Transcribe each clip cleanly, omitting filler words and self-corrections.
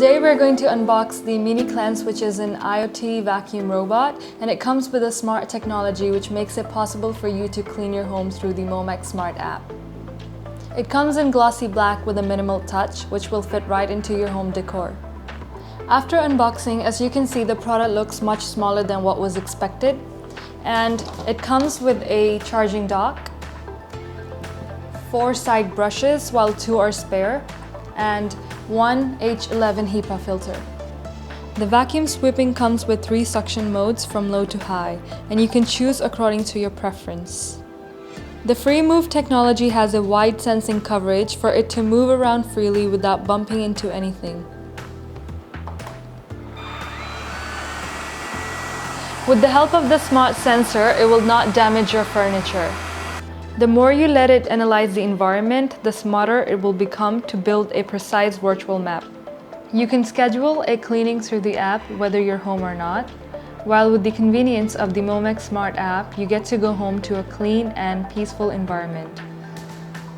Today we're going to unbox the Mini Cleanse, which is an IoT vacuum robot, and it comes with a smart technology which makes it possible for you to clean your home through the MOMAX smart app. It comes in glossy black with a minimal touch, which will fit right into your home decor. After unboxing, as you can see, the product looks much smaller than what was expected, and it comes with a charging dock, 4 side brushes while 2 are spare, and 1 H11 HEPA filter. The vacuum sweeping comes with 3 suction modes from low to high, and you can choose according to your preference. The Free Move technology has a wide sensing coverage for it to move around freely without bumping into anything. With the help of the smart sensor, it will not damage your furniture. The more you let it analyze the environment, the smarter it will become to build a precise virtual map. You can schedule a cleaning through the app whether you're home or not, while with the convenience of the MOMAX Smart app, you get to go home to a clean and peaceful environment.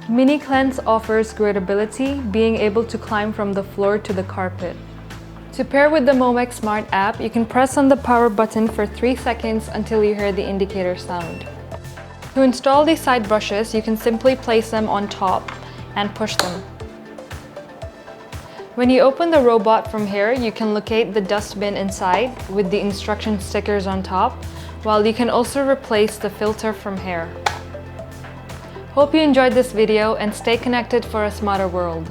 Mini Cleanse offers gradability, being able to climb from the floor to the carpet. To pair with the MOMAX Smart app, you can press on the power button for 3 seconds until you hear the indicator sound. To install these side brushes, you can simply place them on top and push them. When you open the robot from here, you can locate the dustbin inside with the instruction stickers on top, while you can also replace the filter from here. Hope you enjoyed this video and stay connected for a smarter world.